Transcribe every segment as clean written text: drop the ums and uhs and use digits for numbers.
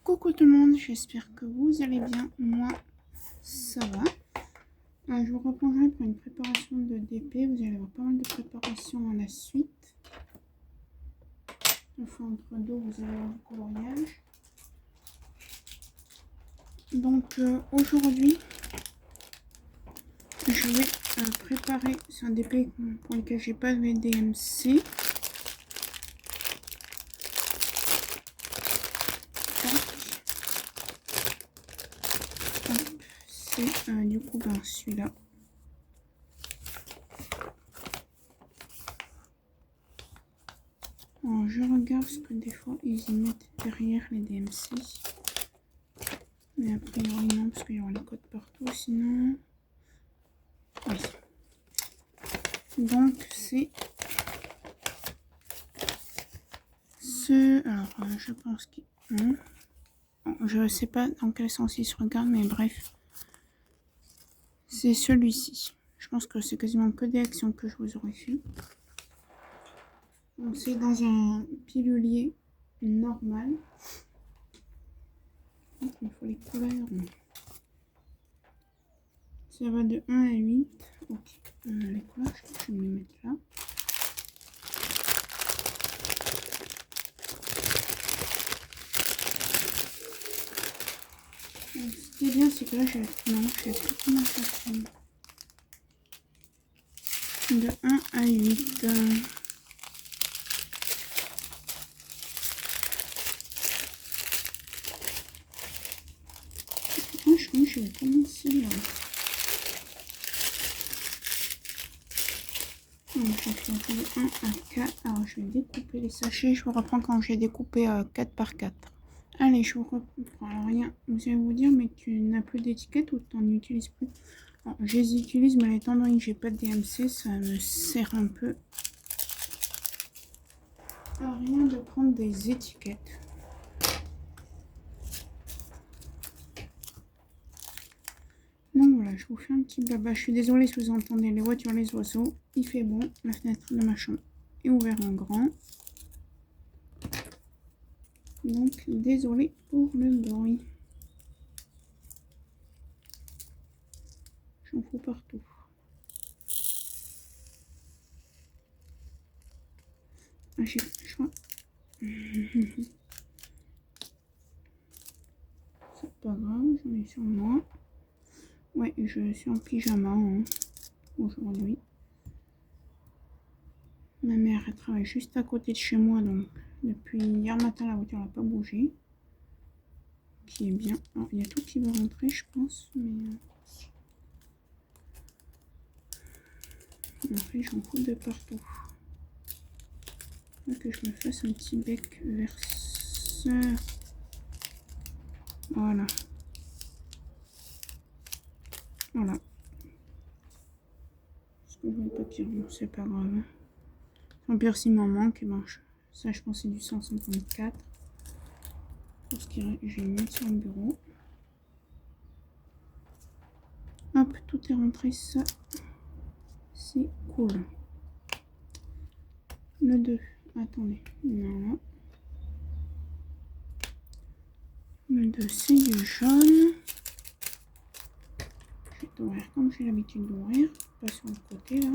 Coucou tout le monde, j'espère que vous allez bien. Moi, ça va. Je vous reprendrai pour une préparation de DP. Vous allez avoir pas mal de préparation à la suite. Enfin, entre deux, vous allez avoir du coloriage. Donc, aujourd'hui, je vais préparer. C'est un DP pour lequel j'ai pas de VDMC. C'est du coup celui-là. Alors, je regarde parce que des fois ils y mettent derrière les DMC. Mais a priori non, parce qu'il y aura les codes partout sinon. Oui. Donc c'est ce. Alors je pense que. Non. Je sais pas dans quel sens il se regarde, mais bref. C'est celui-ci. Je pense que c'est quasiment que des actions que je vous aurais fait. Donc c'est dans un pilulier normal. Donc, il faut les couleurs. Ça va de 1 à 8. Ok. Les couleurs, je vais me les mettre là. Ce qui est bien, c'est que là, je sais plus comment ça fait. De 1 à 8. Je crois que je vais commencer là. Donc, je vais de 1 à 4. Alors, je vais découper les sachets. Je vous reprends quand j'ai découpé 4 par 4. Allez, je vous reprends. Alors, rien, vous allez vous dire, mais tu n'as plus d'étiquette ou tu n'en utilises plus? Alors, je les utilise, mais étant donné que j'ai pas de DMC, ça me sert un peu à rien de prendre des étiquettes. Donc voilà, je vous fais un petit blabla. Je suis désolée si vous entendez les voitures, les oiseaux. Il fait bon. La fenêtre de ma chambre est ouverte en grand. Donc désolée pour le bruit. J'en fous partout. Ah, je crois. C'est pas grave, j'en ai sur moi. Ouais, je suis en pyjama aujourd'hui. Ma mère elle travaille juste à côté de chez moi, donc depuis hier matin la voiture n'a pas bougé. Qui est bien. Alors, il y a tout qui va rentrer, je pense, mais après j'en fous de partout. Il faut que je me fasse un petit bec verseur. Voilà. Voilà. Est-ce que je vais pas dire? Bon, c'est pas grave. Au pire, s'il m'en manque, ben, ça je pense c'est du 154. Pour ce qui est, je vais le mettre sur le bureau. Hop, tout est rentré, ça. C'est cool. Le 2. Attendez. Voilà. Le 2, c'est du jaune. Je vais t'ouvrir comme j'ai l'habitude d'ouvrir. Pas sur le côté, là.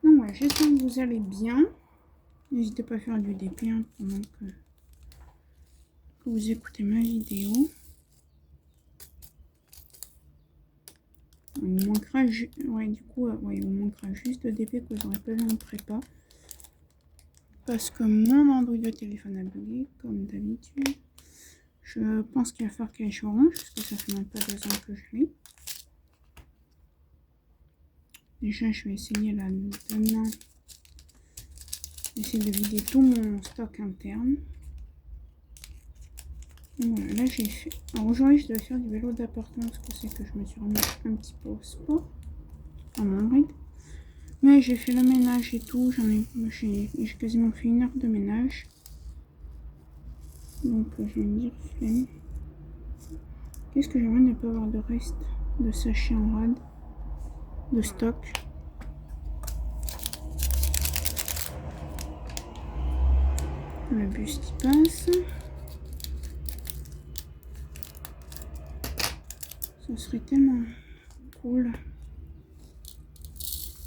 Donc, ouais, j'espère que vous allez bien. N'hésitez pas à faire du DP pendant que vous écoutez ma vidéo. Il manquera, ouais, du coup, ouais, il me manquera juste de DP que j'aurais pas vu en prépa. Parce que mon Android de téléphone a bugué, comme d'habitude. Je pense qu'il va falloir qu'elle change, parce que ça fait même pas 2 ans que je l'ai. Déjà, je vais essayer là demain. Essayer de vider tout mon stock interne. Voilà, là j'ai fait. Alors aujourd'hui, je dois faire du vélo d'appartement parce que c'est que je me suis remis un petit peu au sport. À mon rythme. Mais j'ai fait le ménage et tout. J'ai quasiment fait 1 heure de ménage. Donc je vais me dire flemme. Qu'est-ce que j'aimerais ne pas avoir de reste de sachets en rade de stock. Le bus qui passe. Ce serait tellement cool.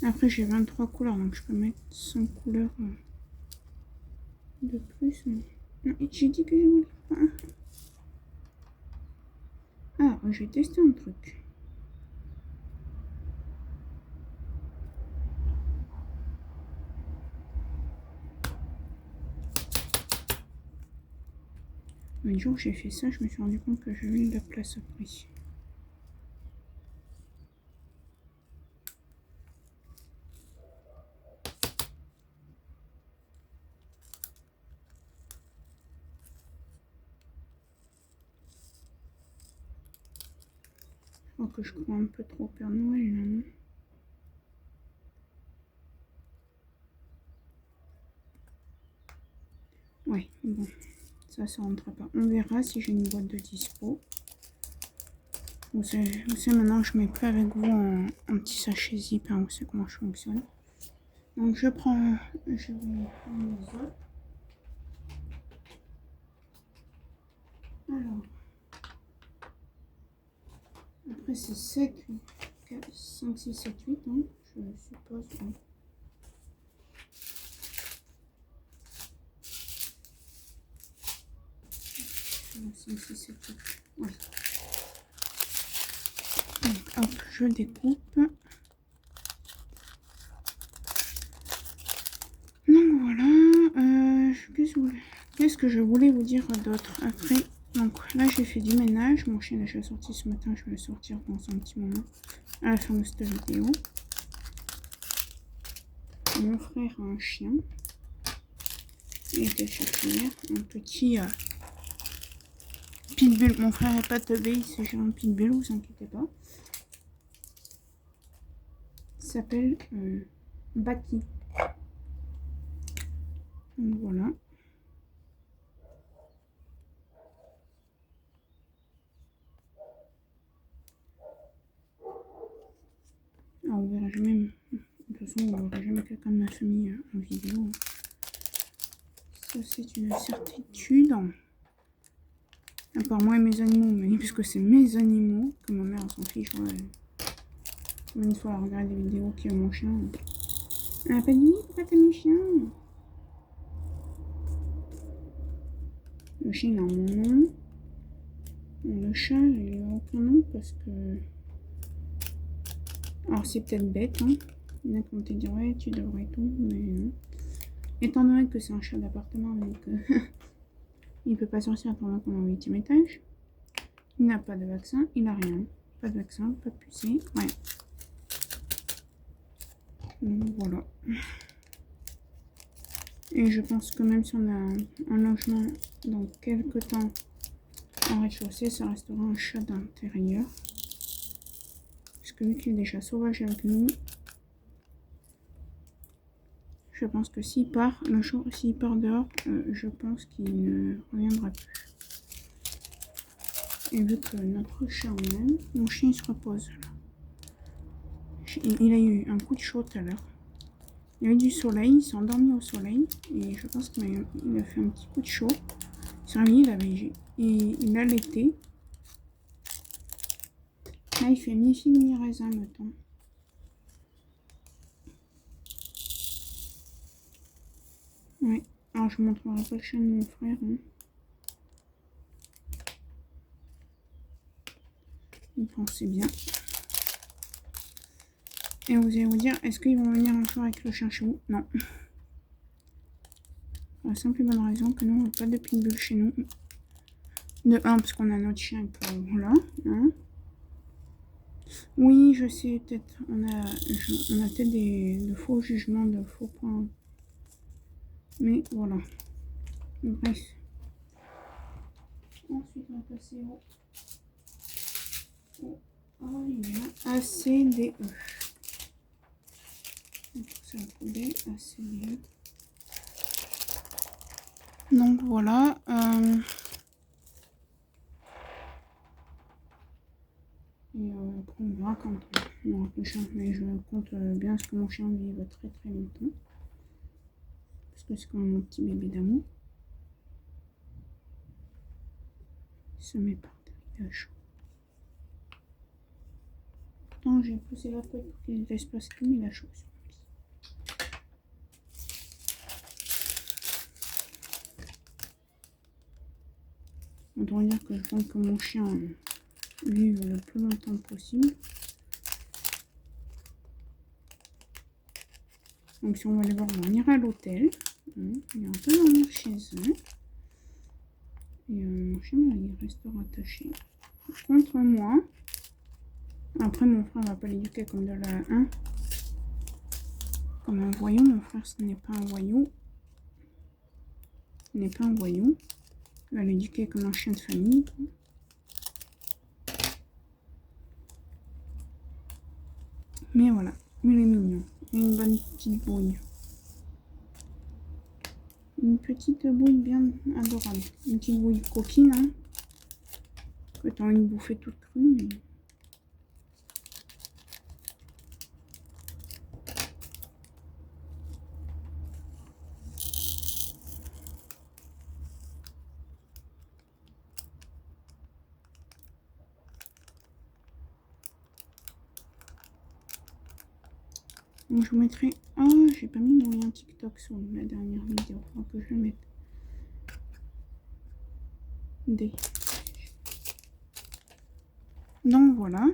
Après, j'ai 23 couleurs, donc je peux mettre 100 couleurs de plus. Non, j'ai dit que je voulais pas. Ah, je vais tester un truc. Un jour, j'ai fait ça, je me suis rendu compte que j'avais de la place après. Je crois que je crois un peu trop au Père Noël, là, non? Ouais, bon, ça rentre pas. On verra si j'ai une boîte de dispo. Vous savez maintenant, je mets plus avec vous un petit sachet zip, hein, vous savez comment je fonctionne. Donc je vais prendre les autres. Alors, après c'est 7, 4, 5, 6, 7, 8, hein, je suppose. Oui. 5, 6, 7, 8. Ouais. Donc, hop, je découpe. Donc voilà, qu'est-ce que je voulais vous dire d'autre après. Donc là j'ai fait du ménage, mon chien est déjà sorti ce matin, je vais le sortir dans un petit moment à la fin de cette vidéo. Mon frère a un chien, il était cherché hier, un petit pitbull. Mon frère n'est pas teubé, il s'agit d'un pitbull, vous inquiétez pas. Il s'appelle Baki. Donc voilà. Alors on verra jamais, de toute façon on verra jamais quelqu'un de ma famille en vidéo. Ça c'est une certitude. À part moi et mes animaux, mais puisque c'est mes animaux, que ma mère s'en fiche, ouais. Même une fois elle regarde des vidéos qui ont mon chien. Elle a pas dit oui, pourquoi t'as mis le chien? Le chien il a mon nom. Le chat, il a aucun nom parce que. Alors c'est peut-être bête, hein. Il y en a qui vont te dire ouais, tu devrais tout, mais non. Étant donné que c'est un chat d'appartement, donc il peut pas sortir pendant qu'on est au 8e étage. Il n'a pas de vaccin, il a rien. Pas de vaccin, pas de pucée, rien. Donc voilà. Et je pense que même si on a un logement dans quelques temps en rez-de-chaussée, ça restera un chat d'intérieur. Parce que vu qu'il est déjà sauvage avec nous, je pense que s'il part, le jour s'il part dehors, je pense qu'il ne reviendra plus. Et vu que notre chat en aime, mon chien se repose là. Il a eu un coup de chaud tout à l'heure. Il y a eu du soleil, il s'est endormi au soleil. Et je pense qu'il a fait un petit coup de chaud. Il s'est réveillé, il a l'été. Là, il fait mi-figue, mi-raisin le temps. Oui, alors je ne montrerai pas le chien de mon frère. Hein. Il pensait bien. Et vous allez vous dire, est-ce qu'ils vont venir un jour avec le chien chez vous? Non. Pour la simple et bonne raison que nous, on n'a pas de pitbull chez nous. De 1, parce qu'on a notre chien et que voilà. Hein. Oui, je sais, peut-être. On a peut-être de faux jugements, de faux points. Mais voilà. Bref. Ensuite, on va passer au ACDE. C'est un poubelle ACDE. Donc voilà. Et après on verra quand on aura le chien. Mais je compte bien ce que mon chien vive très très longtemps. Parce que c'est quand même mon petit bébé d'amour. se met par terre, il est chaud. Pourtant, j'ai poussé la couette pour qu'il laisse passer tout, mais il a chaud. Autant dire que je veux que mon chien vive le plus longtemps possible. Donc si on va les voir, on ira à l'hôtel. Il un peu dormir chez eux. Et mon chien, il restera attaché contre moi. Après, mon frère va pas l'éduquer comme de la 1. Comme un voyou. Mon frère, ce n'est pas un voyou. Il n'est pas un voyou. Il va l'éduquer comme un chien de famille. Mais voilà, il est mignon. Il a une bonne petite bouille. Une petite bouille bien adorable. Une petite bouille coquine, hein. Que t'as envie de bouffer toute crue, mais... Donc je vous mettrai... Ah, j'ai pas mis mon lien TikTok sur la dernière vidéo. Il faut que je le mette. Donc voilà.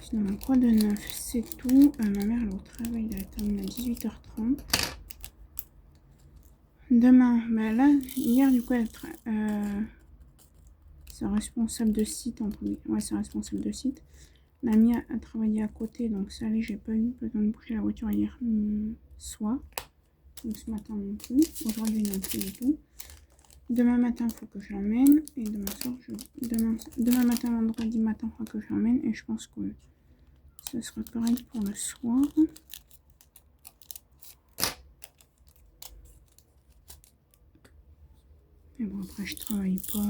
Sinon, quoi de neuf? C'est tout. Ma mère, elle est au travail. Elle termine à 18h30. Demain, ben là, hier, du coup, c'est responsable de site. Ouais, c'est responsable de site. Mamie a travaillé à côté, donc ça allait, j'ai pas eu besoin de bouger la voiture hier soir. Donc ce matin non plus. Aujourd'hui non plus du tout. Demain matin, il faut que je l'emmène. Et demain soir, demain matin, vendredi matin, il faut que je l'emmène. Et je pense que ce sera pareil pour le soir. Mais bon, après, je travaille pas.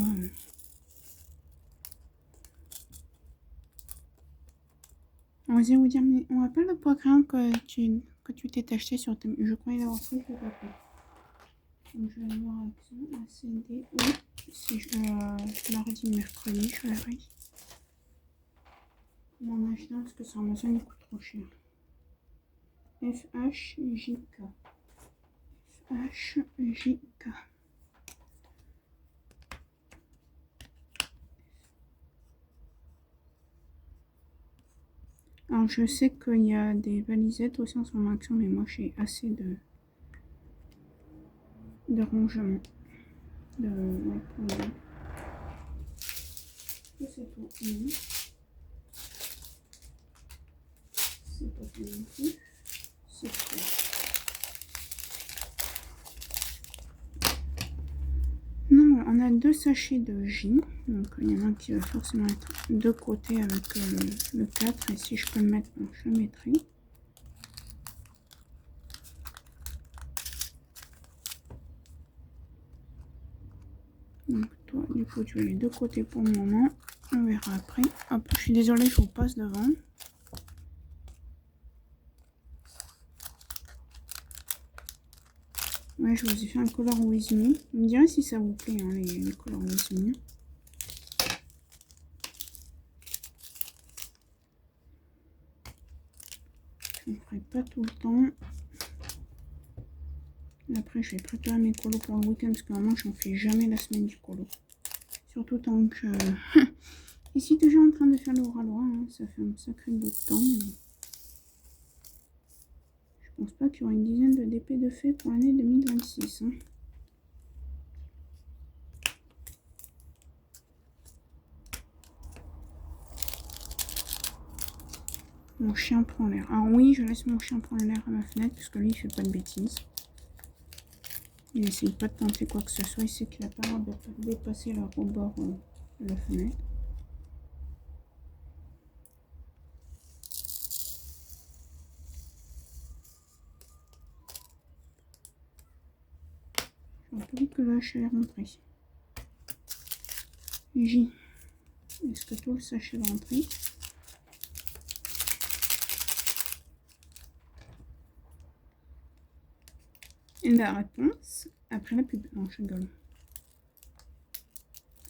On va vous dire, mais on appelle le programme que tu t'es acheté sur tes... Je croyais l'avoir pris, je ne pas pris. Donc je vais aller voir avec ça. ACD. Oui, c'est mardi, mercredi, je verrai. Mon acheter parce que sur Amazon il coûte trop cher. FHJK. FHJK. Alors je sais qu'il y a des valisettes aussi en son action, mais moi j'ai assez de rangement. Ouais, pour ça c'est tout. C'est pas tout non plus. C'est tout. Non, on a 2 sachets de J. Donc il y en a un qui va forcément être de côté avec le 4. Et si je peux le mettre, bon, je le mettrai. Donc toi, du coup, tu as les 2 côtés pour le moment. On verra après. Hop, je suis désolée, je vous passe devant. Ouais, je vous ai fait un color with me. Vous me direz si ça vous plaît, hein, les color with me. Je ne ferai pas tout le temps. Et après, je vais préparer mes colos pour le week-end parce que vraiment, je n'en fais jamais la semaine du colo. Surtout tant que... Ici, toujours en train de faire le ralois, hein. Ça fait un sacré bout de temps, mais bon. Je pense pas qu'il y aura une dizaine de DP de fait pour l'année 2026. Hein. Mon chien prend l'air. Alors oui, je laisse mon chien prendre l'air à ma fenêtre parce que lui, il fait pas de bêtises. Il n'essaye pas de tenter quoi que ce soit. Il sait qu'il n'a pas le droit de dépasser le rebord de la fenêtre. Je vois plus que là, je suis rentrée. J. Est-ce que toi, le sachet est rentré? Et la réponse après la pub. Non, je rigole.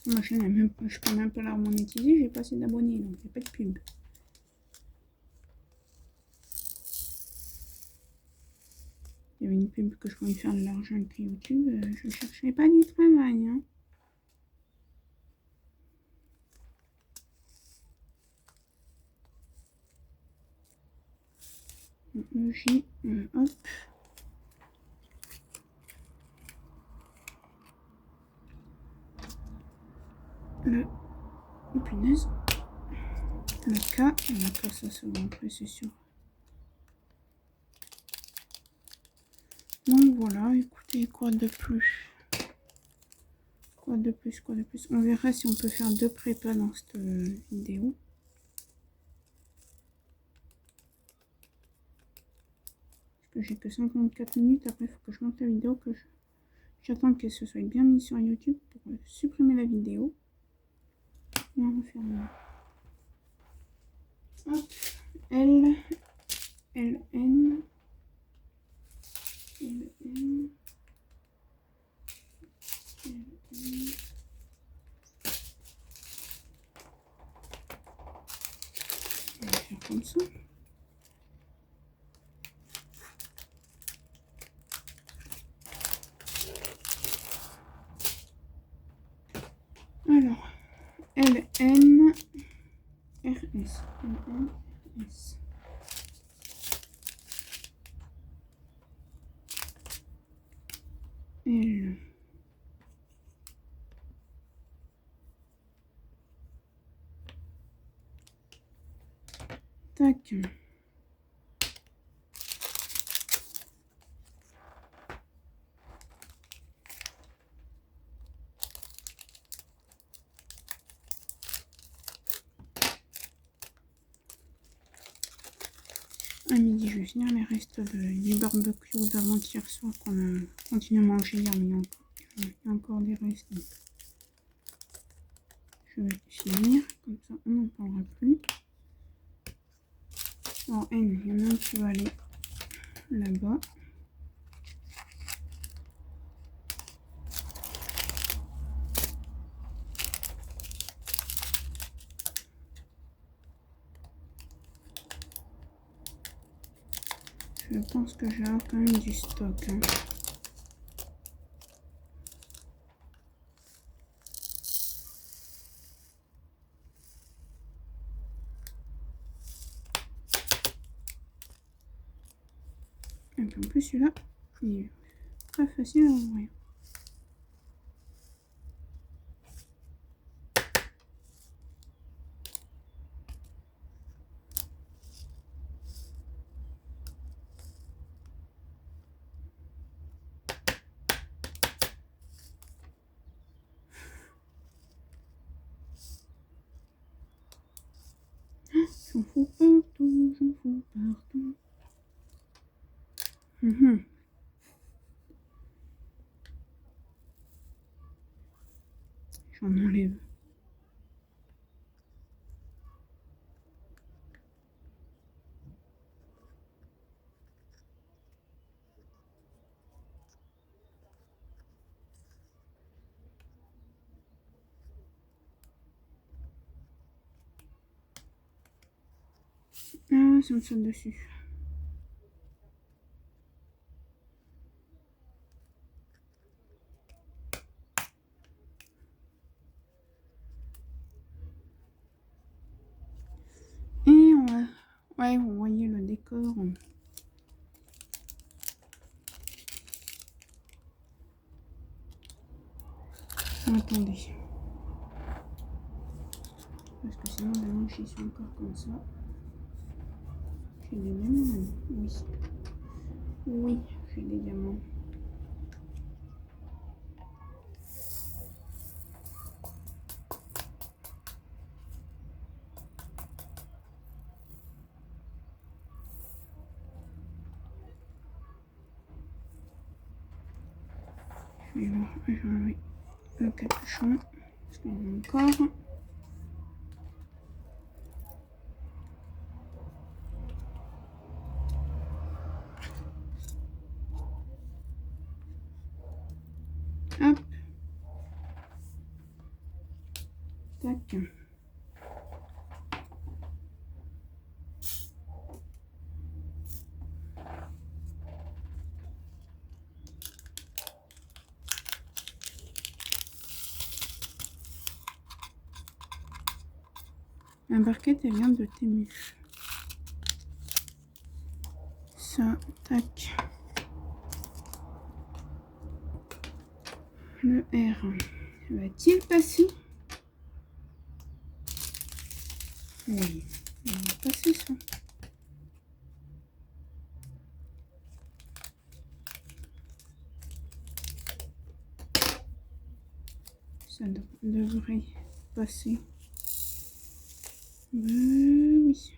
Ma chaîne, je peux même pas la monétiser, j'ai pas assez d'abonnés, donc il n'y a pas de pub. Il y avait une pub que je pouvais faire de l'argent avec YouTube, je cherchais pas du travail. Hein. Le J, hop. Le, oh punaise. Le K, ça se voit après, c'est sûr. Donc voilà, écoutez, quoi de plus? Quoi de plus? On verra si on peut faire 2 prépas dans cette vidéo. Parce que j'ai que 54 minutes, après il faut que je monte la vidéo, que j'attends que ce soit bien mis sur YouTube pour supprimer la vidéo. Et on va faire hop, L, N, L, N. On va faire comme ça. Alors, L, N, R, S. L, N, R, S. L. Tac. À midi, je vais finir les restes du barbecue d'avant-hier soir qu'on a continué à manger hier, mais il y a encore des restes. Donc je vais finir, comme ça on n'en parlera plus. Alors N, il y en a un qui va aller là-bas. Je pense que j'ai quand même du stock. Hein. Et puis en plus celui-là, il est très facile à ouvrir. J'en fous partout, j'en fous partout. J'en enlève. Ah, ça me saute dessus. Et on va... Ouais, vous voyez le décor. Attendez. Parce que sinon, demain, j'y suis encore comme ça. J'ai des diamants. Oui. Oui, j'ai des diamants. Je vais enlever le capuchon. Parce qu'il y en a encore. Hop. tac. La barquette, elle vient de Temu. Ça, tac. Le R. Va-t-il passer? Oui, il va passer ça. Ça devrait passer. Oui.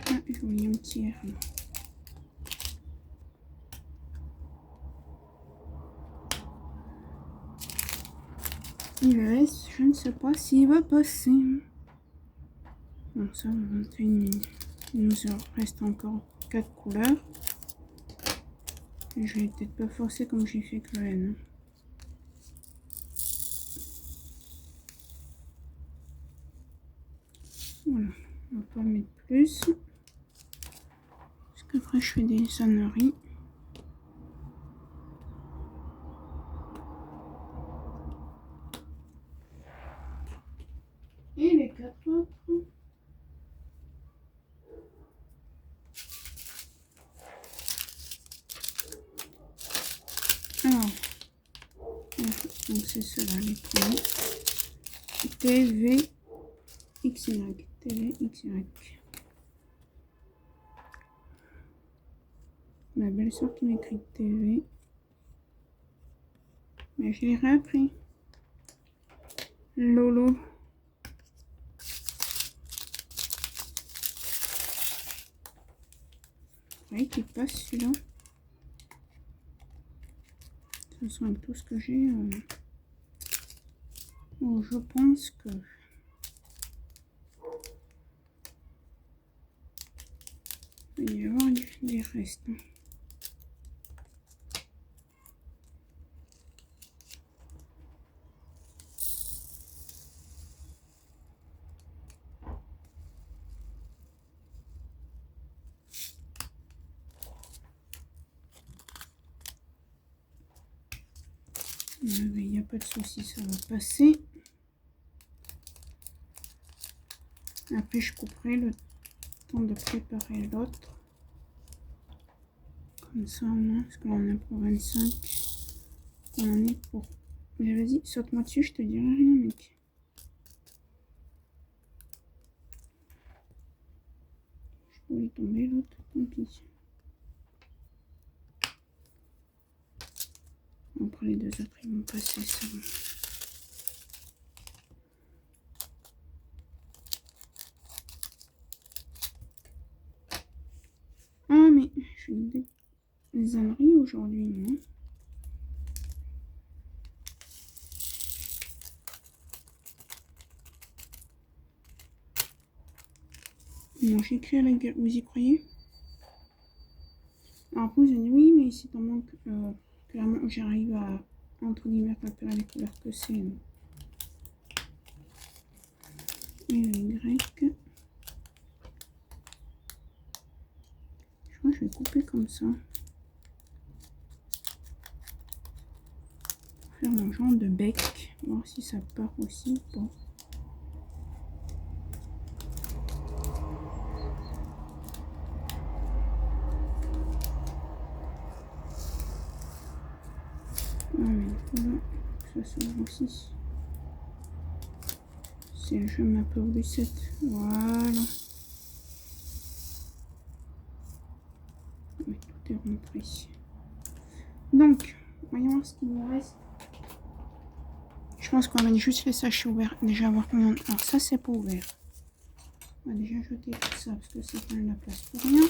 Ah, je voulais un petit R. Il reste, je ne sais pas s'il va passer. Bon, ça, 21 minutes. Il nous reste encore 4 couleurs. Et je vais peut-être pas forcer comme j'ai fait avec le N. Voilà, on va pas mettre plus. Parce qu'après, je fais des sonneries. Et les 4 autres. Alors, donc c'est cela les premiers. TV XY. TV XY. Ma belle-sœur qui m'écrit TV. Mais je l'ai réappris. Lolo. Oui, qui passe celui-là. De toute façon, avec tout ce que j'ai, bon, je pense que il va y avoir des restes. Il n'y a pas de souci, ça va passer. Après, je couperai le temps de préparer l'autre. Comme ça, au moins, parce qu'on en a pour 25. On en est pour... Mais vas-y, saute-moi dessus, je te dirai rien, mec. Je voulais tomber l'autre, tant pis. Après, les deux autres, ils vont passer, ça va. Ah, mais je fais des âneries aujourd'hui, non? Bon, j'écris à la gueule, vous y croyez? Alors après, vous allez dire, oui, mais si t'en manques, clairement, j'arrive à, entre guillemets, repérer les couleurs que c'est. Et le Y. Je crois que je vais couper comme ça. Faire un genre de bec, voir si ça part aussi ou pas. Ça s'ouvre aussi. C'est je mets un peu au 7. Voilà. Oui, tout est rentré. Donc, voyons voir ce qu'il nous reste. Je pense qu'on va juste les sachets ouverts. Déjà voir combien. Alors ça c'est pas ouvert. On va déjà jeter tout ça parce que c'est pas de la place pour rien.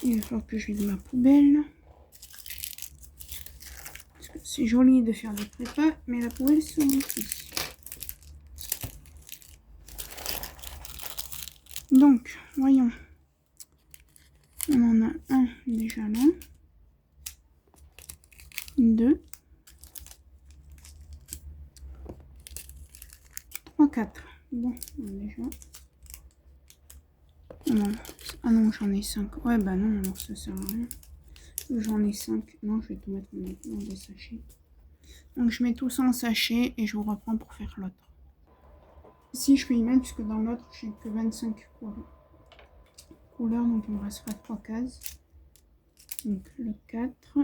Il va falloir que je vide ma poubelle. c'est joli de faire des prépas, mais la poubelle se remplit. Donc, voyons. On en a un déjà là. 2. 3, 4. Bon, déjà. Non. Ah non, j'en ai 5. Ouais, bah non, alors ça sert à rien. J'en ai 5. Non, je vais tout mettre dans des sachets. Donc, je mets tout ça en sachet et je vous reprends pour faire l'autre. Ici, je peux y mettre, puisque dans l'autre, j'ai que 25 couleurs. Donc, il me restera 3 cases. Donc, le 4.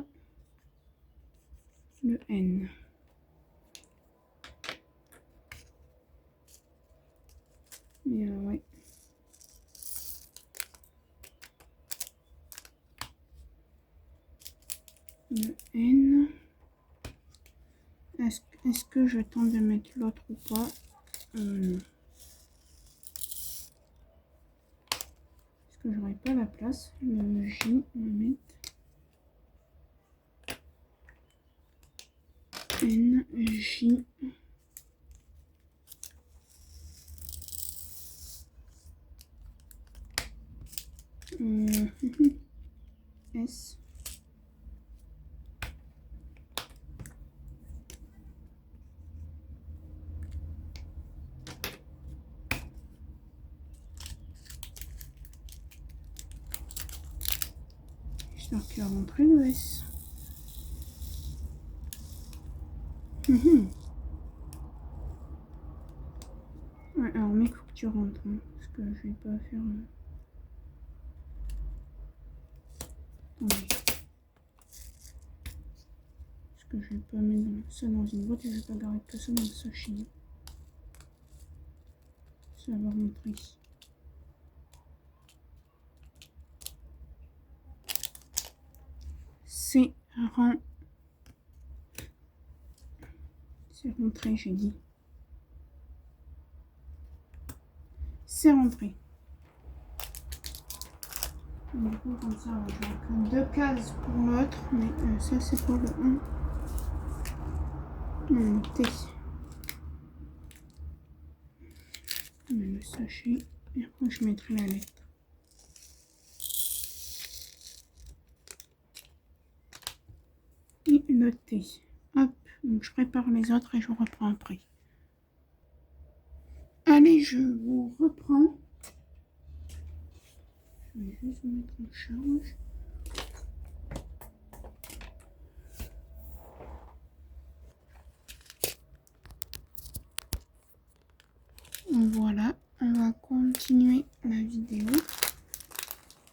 Le N. Et ouais. Le N. Est-ce que je tente de mettre l'autre ou pas? Non. Est-ce que j'aurais pas la place? Le J, on va mettre. N, J. S. J'espère qu'il va rentrer le S. Ouais, alors mec, faut que tu rentres, hein, parce que je vais pas faire... Attendez. Parce que je vais pas mettre ça dans une boîte et je vais pas garder que ça dans le sachet. Ça va rentrer ici. C'est rentré, j'ai dit. C'est rentré. Du coup, comme ça, j'aurai que 2 cases pour l'autre, mais ça c'est pour le 1. Non, T. Je mets le sachet et après je mettrai la lettre. Et le T. Hop, donc je prépare les autres et je vous reprends après. Allez, je vous reprends. Je vais juste vous mettre en charge. Voilà, on va continuer la vidéo.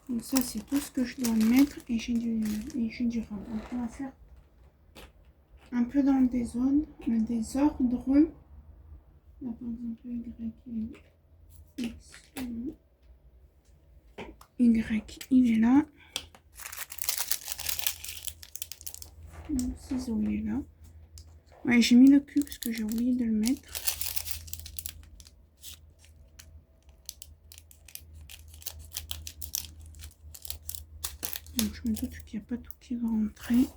Donc ça, c'est tout ce que je dois mettre et j'ai du rang. Donc on va faire un peu dans le désordre. Là, par exemple, Y, il est là. Le ciseau, il est là. Ouais, j'ai mis le Q parce que j'ai oublié de le mettre. Donc je me doute qu'il n'y a pas tout qui va rentrer.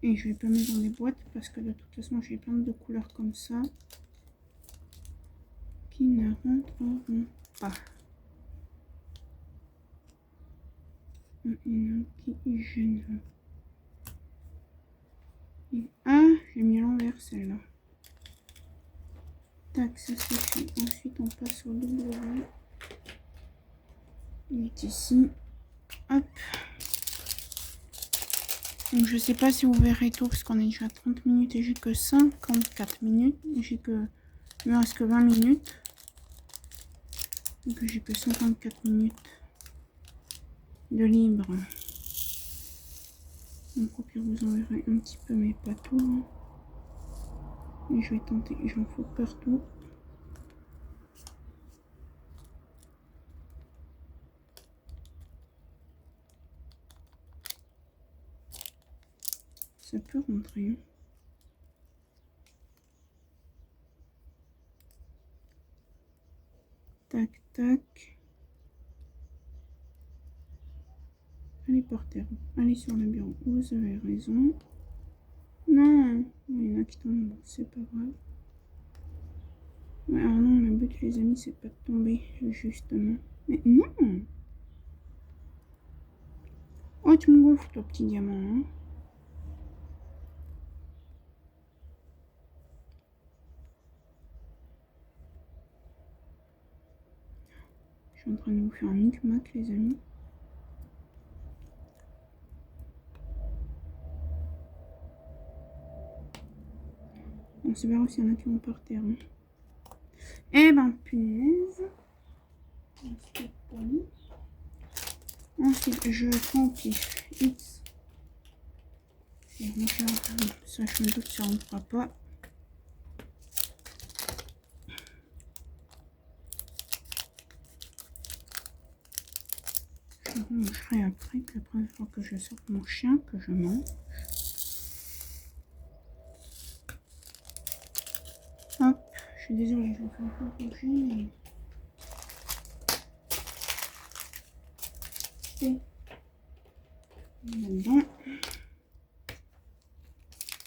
Et je vais pas mettre dans des boîtes parce que de toute façon j'ai plein de couleurs comme ça qui ne rentreront pas. Qui gêne. Ah, j'ai mis à l'envers celle-là. Tac, ça c'est fait. Ensuite on passe au W. Il est ici. Hop. Donc je sais pas si vous verrez tout parce qu'on est déjà à 30 minutes et j'ai que 54 minutes. Il me reste que 20 minutes. Donc j'ai que 54 minutes de libre. Donc au pire vous en verrez un petit peu mais pas tout. Hein. Et je vais tenter, j'en fous partout. Ça peut rentrer. Tac, tac. lit par terre. Allez sur le bureau. Vous avez raison. Non, il y en a qui tombent. Bon, c'est pas grave. Ouais, alors non, le but, les amis, c'est pas de tomber, justement. Mais non! Oh, tu me gonfles, toi, petit diamant, hein. Je suis en train de vous faire un micmac, les amis. Bon, c'est pas grave s'il y en a qui vont par terre. Hein. Eh ben, punaise. Ensuite, je prends au pif X. Ça, je me doute que ça ne rentrera pas. Je remangerai après, puis après, il faut que je sorte mon chien, que je mange. Hop, je suis désolée, je vais faire un peu bouger, mais... Et là-dedans.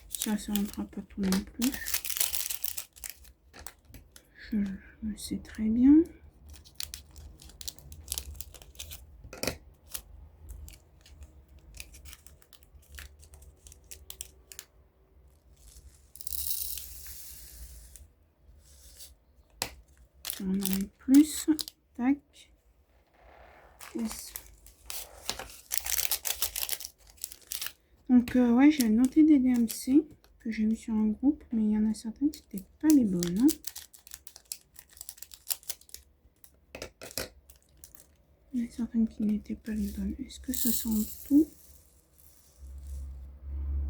Ça ne rentrera pas tout non plus. Je le sais très bien. On en met plus. Tac. Yes. Donc, ouais, j'ai noté des DMC que j'ai vu sur un groupe, mais il y en a certaines qui n'étaient pas les bonnes. Hein. Il y en a certaines qui n'étaient pas les bonnes. Est-ce que ça sent tout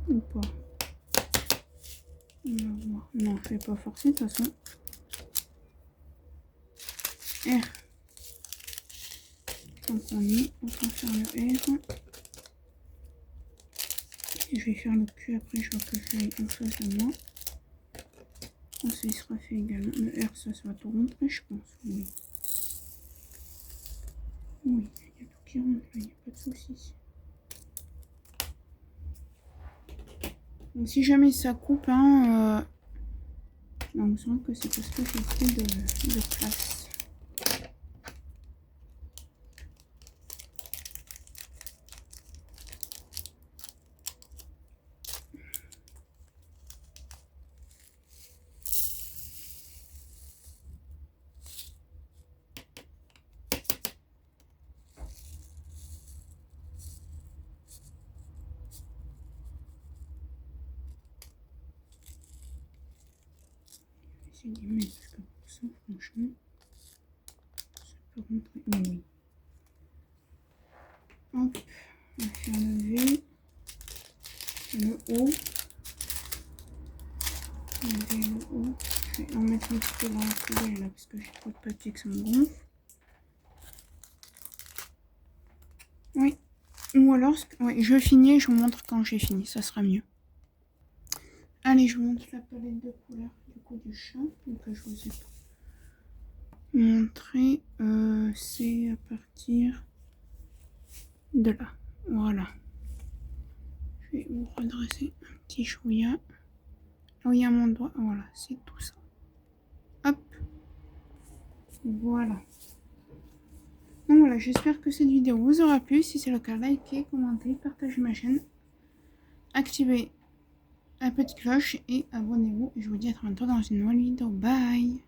ou pas? On va voir. Non, je ne vais pas forcer de toute façon. R. Donc on y, on va faire le R. Et je vais faire le Q après, je vois que je l'ai en face de moi. Ça, il sera fait également. Le R, ça va tout rentrer, je pense. Oui. Oui, il y a tout qui rentre, il n'y a pas de soucis. Donc si jamais ça coupe, hein, donc je sens que c'est parce que j'ai plus de place. Je vais essayer d'y mettre parce que pour ça, franchement, ça peut rentrer. Oh, oui. Hop, on va faire le V, le O. Le V, le O. Je vais en mettre un petit peu dans la poubelle là parce que j'ai trop de papier que ça me gonfle. Oui. Ou alors, ouais, je finis et je vous montre quand j'ai fini, ça sera mieux. Allez, je vous montre la palette de couleurs du coup du chat. Donc je vous ai montré. C'est à partir de là. Voilà. Je vais vous redresser un petit chouïa. Là où il y a mon doigt. Voilà, c'est tout ça. Hop. Voilà. Donc voilà, j'espère que cette vidéo vous aura plu. Si c'est le cas, likez, commentez, partagez ma chaîne. Activez la petite cloche et abonnez-vous. Je vous dis à très bientôt dans une nouvelle vidéo. Bye!